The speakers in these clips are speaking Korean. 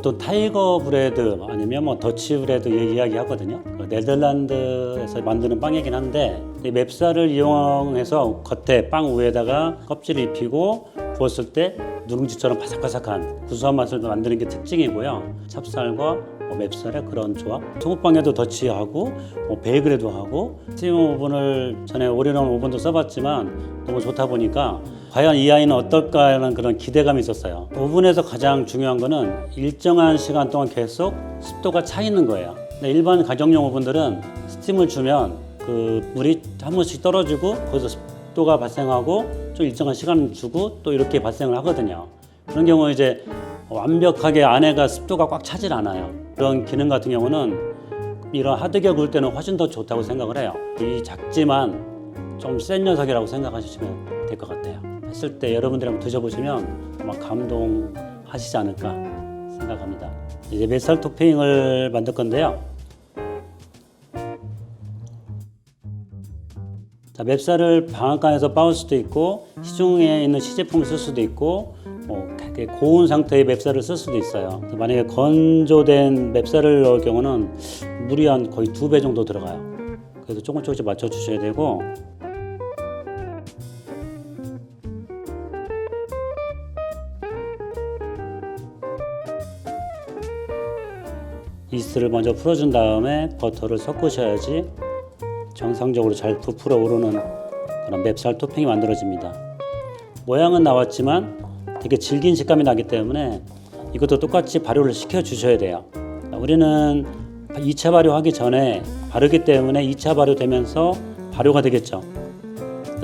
보통 타이거 브레드 아니면 뭐 더치 브레드 이야기 하거든요. 네덜란드에서 만드는 빵이긴 한데 이 맵쌀을 이용해서 겉에 빵 위에다가 껍질을 입히고 구웠을 때 누룽지처럼 바삭바삭한 구수한 맛을 만드는 게 특징이고요. 찹쌀과 맵쌀의 그런 조합. 소금빵에도 더치하고 베이글에도 하고 스팀 오븐을 전에 올인원 오븐도 써봤지만 너무 좋다 보니까 과연 이 아이는 어떨까 하는 그런 기대감이 있었어요. 오븐에서 가장 중요한 거는 일정한 시간 동안 계속 습도가 차 있는 거예요. 근데 일반 가정용 오븐들은 스팀을 주면 그 물이 한 번씩 떨어지고 거기서 습도가 발생하고 좀 일정한 시간을 주고 또 이렇게 발생을 하거든요. 그런 경우 이제 완벽하게 안에가 습도가 꽉 차질 않아요. 그런 기능 같은 경우는 이런 하드게 구울 때는 훨씬 더 좋다고 생각을 해요. 이 작지만 좀 센 녀석이라고 생각하시면 될 것 같아요. 했을 때 여러분들이 한번 드셔보시면 아마 감동하시지 않을까 생각합니다. 이제 맵쌀 토핑을 만들 건데요. 자, 맵쌀을 방앗간에서 빻을 수도 있고 시중에 있는 시제품을 쓸 수도 있고 고운 상태의 맵쌀을 쓸 수도 있어요. 만약에 건조된 맵쌀을 넣을 경우는 물이 한 거의 2배 정도 들어가요. 그래서 조금씩 맞춰 주셔야 되고, 이스트를 먼저 풀어준 다음에 버터를 섞으셔야지 정상적으로 잘 부풀어 오르는 그런 맵쌀 토핑이 만들어집니다. 모양은 나왔지만 되게 질긴 식감이 나기 때문에 이것도 똑같이 발효를 시켜 주셔야 돼요. 우리는 2차 발효하기 전에 바르기 때문에 2차 발효되면서 발효가 되겠죠.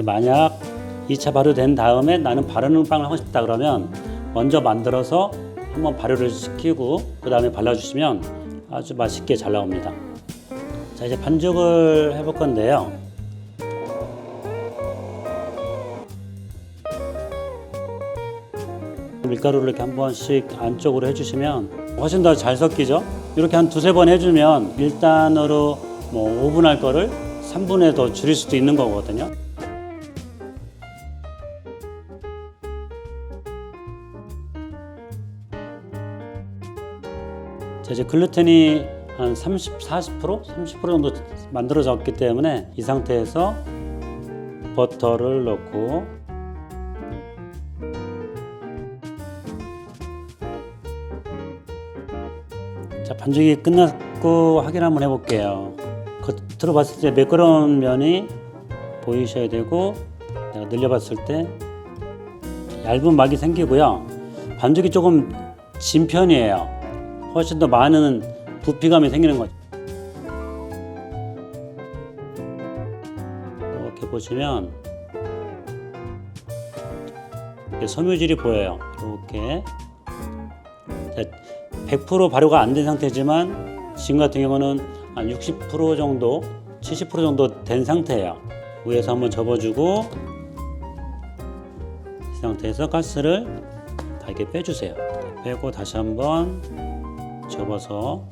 만약 2차 발효된 다음에 나는 바르는 빵을 하고 싶다 그러면 먼저 만들어서 한번 발효를 시키고 그 다음에 발라주시면 아주 맛있게 잘 나옵니다. 자, 이제 반죽을 해볼 건데요. 밀가루를 이렇게 한 번씩 안쪽으로 해주시면 훨씬 더 잘 섞이죠. 이렇게 한 2-3번 해주면 1단으로 5분 할 거를 3분에 더 줄일 수도 있는 거거든요. 자, 이제 글루텐이 한 30% 정도 만들어졌기 때문에 이 상태에서 버터를 넣고 자, 반죽이 끝났고 확인 한번 해볼게요. 겉으로 봤을 때 매끄러운 면이 보이셔야 되고 내가 늘려봤을 때 얇은 막이 생기고요. 반죽이 조금 진 편이에요. 훨씬 더 많은 부피감이 생기는 거죠. 이렇게 보시면 섬유질이 보여요. 이렇게 100% 발효가 안 된 상태지만 지금 같은 경우는 한 60% 정도, 70% 정도 된 상태예요. 위에서 한번 접어주고 이 상태에서 가스를 다 이렇게 빼주세요. 빼고 다시 한번 접어서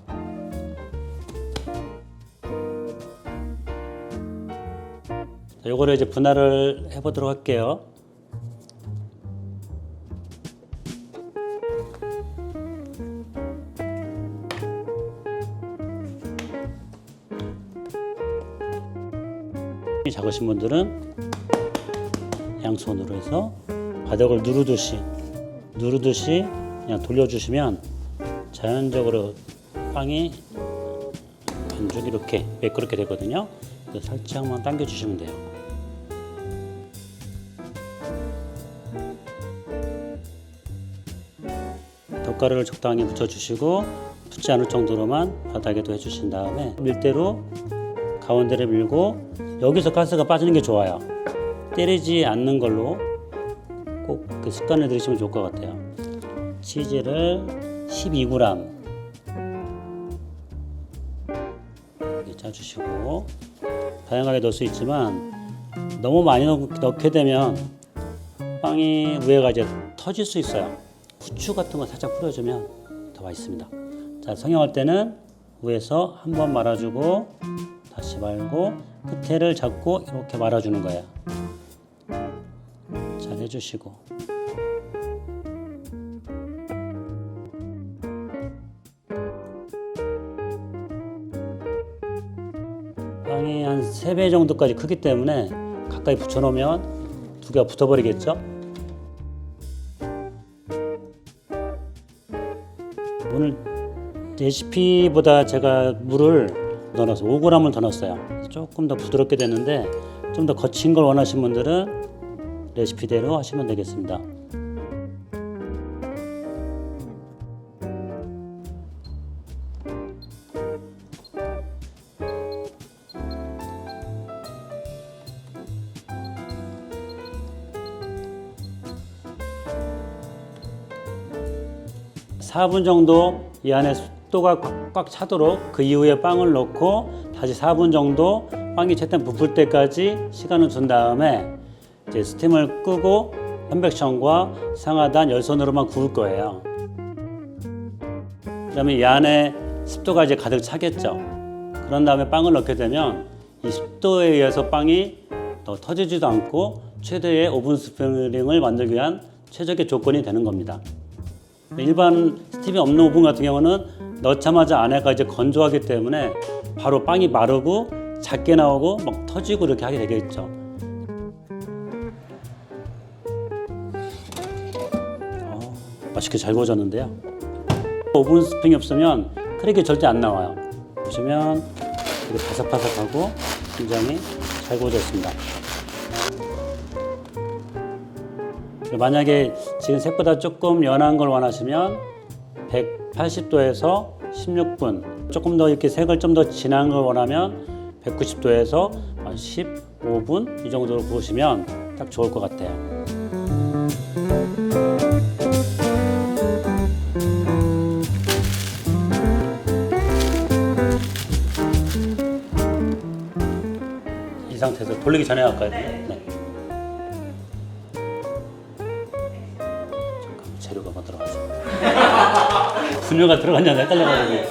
요거를 이제 분할을 해보도록 할게요. 작으신 분들은 양손으로 해서 바닥을 누르듯이 그냥 돌려주시면 자연적으로 빵이 반죽이 이렇게 매끄럽게 되거든요. 살짝만 당겨주시면 돼요. 덧가루를 적당히 묻혀주시고 붙지 않을 정도로만 바닥에도 해주신 다음에 밀대로 가운데를 밀고 여기서 가스가 빠지는 게 좋아요. 때리지 않는 걸로 꼭 그 습관을 들이시면 좋을 것 같아요. 치즈를 12g 이렇게 짜주시고 다양하게 넣을 수 있지만 너무 많이 넣게 되면 빵이 위에가 이제 터질 수 있어요. 후추 같은 거 살짝 뿌려주면 더 맛있습니다. 자, 성형할 때는 위에서 한번 말아주고 다시 말고 끝에를 잡고 이렇게 말아주는 거예요. 잘 해주시고 빵이 한 3배 정도까지 크기 때문에 가까이 붙여놓으면 두 개가 붙어버리겠죠. 오늘 레시피보다 제가 물을 더 넣어서 5g을 더 넣었어요. 조금 더 부드럽게 됐는데 좀 더 거친 걸 원하시는 분들은 레시피대로 하시면 되겠습니다. 사 분 정도 이 안에 습도가 꽉꽉 차도록 그 이후에 빵을 넣고 다시 4분 정도 빵이 최대한 부풀 때까지 시간을 준 다음에 이제 스팀을 끄고 컨벡션과 상하단 열선으로만 구울 거예요. 그다음에 이 안에 습도가 이제 가득 차겠죠. 그런 다음에 빵을 넣게 되면 이 습도에 의해서 빵이 더 터지지도 않고 최대의 오븐 스프링을 만들기 위한 최적의 조건이 되는 겁니다. 일반 스팀이 없는 오븐 같은 경우는 넣자마자 안에가 이제 건조하기 때문에 바로 빵이 마르고 작게 나오고 막 터지고 이렇게 하게 되겠죠. 맛있게 잘 구워졌는데요. 오븐 스프링이 없으면 크랙이 절대 안 나와요. 보시면 이렇게 바삭바삭하고 굉장히 잘 구워졌습니다. 만약에 지금 색보다 조금 연한 걸 원하시면 180도에서 16분, 조금 더 이렇게 색을 좀 더 진한 걸 원하면 190도에서 15분 이 정도로 구우시면 딱 좋을 것 같아요. 이 상태에서 돌리기 전에 할까요? 네. 재료가 뭐 들어가죠? 분유가 들어갔냐 헷갈려가지고.